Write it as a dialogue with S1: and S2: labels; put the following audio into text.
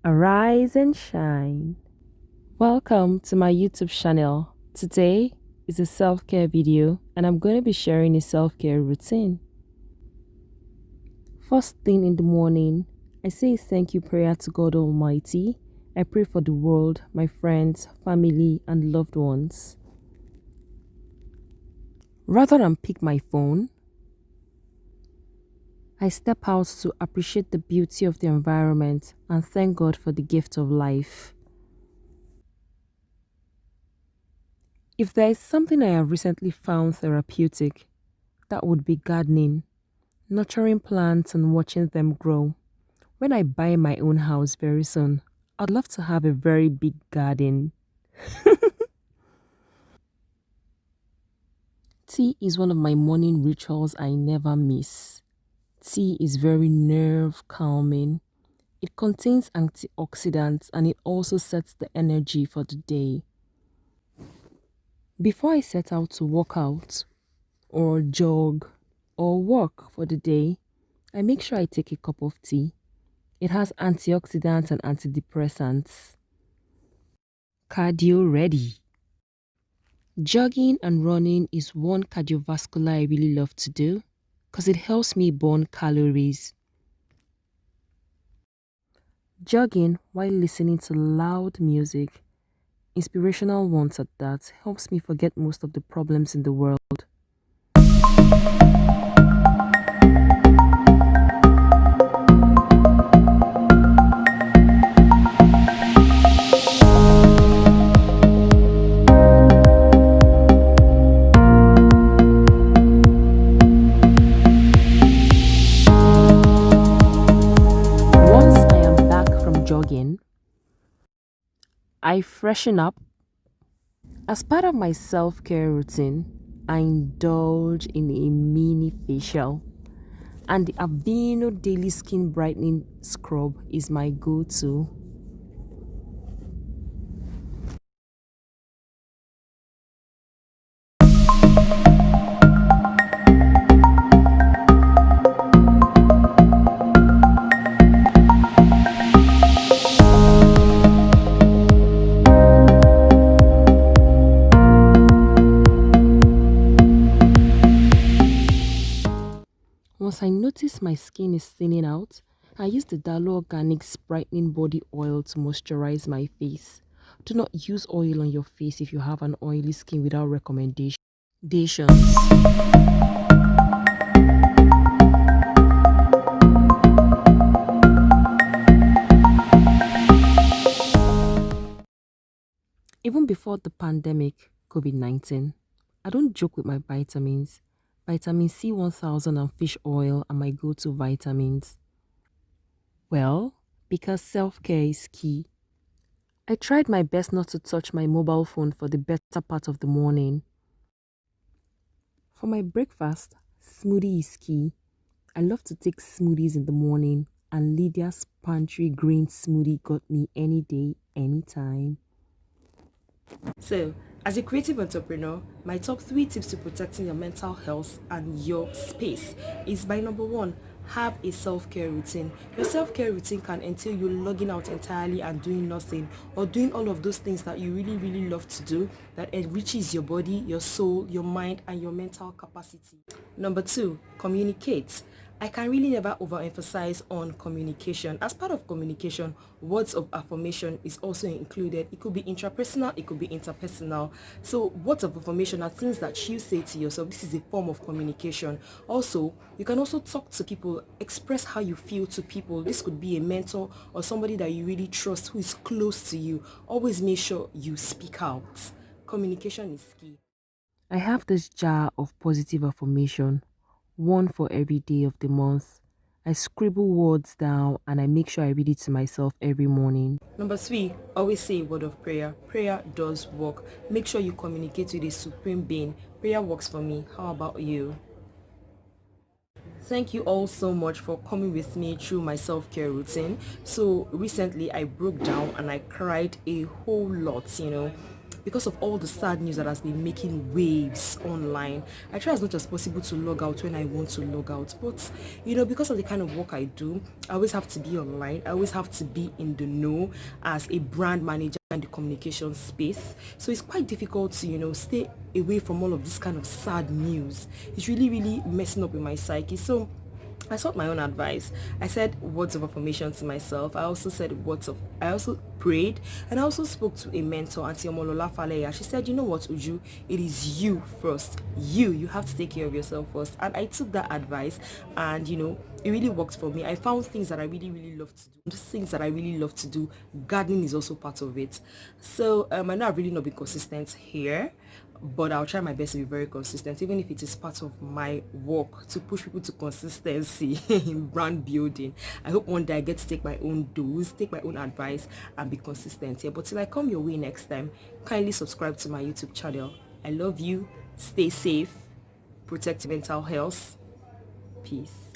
S1: Arise and shine. Welcome to my YouTube channel. Today is a self-care video and I'm going to be sharing a self-care routine. First thing in the morning, I say thank you prayer to God Almighty. I pray for the world, my friends, family and loved ones. Rather than pick my phone, I step out to appreciate the beauty of the environment and thank God for the gift of life. If there is something I have recently found therapeutic, that would be gardening, nurturing plants and watching them grow. When I buy my own house very soon, I'd love to have a very big garden. Tea is one of my morning rituals I never miss. Tea is very nerve calming. It contains antioxidants and it also sets the energy for the day. Before I set out to work out or jog or walk for the day, I make sure I take a cup of tea. It has antioxidants and antidepressants. Cardio ready. Jogging and running is one cardiovascular I really love to do because it helps me burn calories. Jogging while listening to loud music, inspirational ones at that, helps me forget most of the problems in the world. Once I am back from jogging, I freshen up. As part of my self care routine, I indulge in a mini facial, and the Aveeno Daily Skin Brightening Scrub is my go to. Once I notice my skin is thinning out, I use the Dalo Organics Brightening Body Oil to moisturize my face. Do not use oil on your face if you have an oily skin without recommendations. Even before the pandemic, COVID-19, I don't joke with my vitamins. Vitamin C 1000 and fish oil are my go to vitamins. Well, because self care is key. I tried my best not to touch my mobile phone for the better part of the morning. For my breakfast, smoothie is key. I love to take smoothies in the morning, and Lydia's Pantry Green Smoothie got me any day, anytime. So, as a creative entrepreneur, my top 3 tips to protecting your mental health and your space is by number one, have a self-care routine. Your self-care routine can entail you logging out entirely and doing nothing, or doing all of those things that you really, really love to do that enriches your body, your soul, your mind, and your mental capacity. Number two, communicate. I can really never overemphasize on communication. As part of communication, words of affirmation is also included. It could be intrapersonal, it could be interpersonal. So words of affirmation are things that you say to yourself. This is a form of communication. Also, you can also talk to people, express how you feel to people. This could be a mentor or somebody that you really trust who is close to you. Always make sure you speak out. Communication is key. I have this jar of positive affirmation, one for every day of the month. I scribble words down and I make sure I read it to myself every morning. Number three, always say a word of prayer. Prayer does work. Make sure you communicate with a supreme being. Prayer works for me. How about you? Thank you all so much for coming with me through my self-care routine. So recently I broke down and I cried a whole lot.
S2: because of all the sad news that has been making waves online, I try as much as possible to log out when I want to log out. But because of the kind of work I do, I always have to be online. I always have to be in the know as a brand manager in the communication space. So it's quite difficult to stay away from all of this kind of sad news. It's really, really messing up with my psyche. So I sought my own advice. I said words of affirmation to myself. I also prayed, and I also spoke to a mentor, Auntie Omolola Faleya. She said, you know what, Uju, it is you first. You have to take care of yourself first. And I took that advice, and it really worked for me. I found things that I really, really love to do. Just things that I really love to do. Gardening is also part of it. So I know I've really not been consistent here, but I'll try my best to be very consistent, even if it is part of my work to push people to consistency in brand building. I hope one day I get to take my own dose, take my own advice, and be consistent here. But till I come your way next time, kindly subscribe to my YouTube channel. I love you. Stay safe. Protect your mental health. Peace.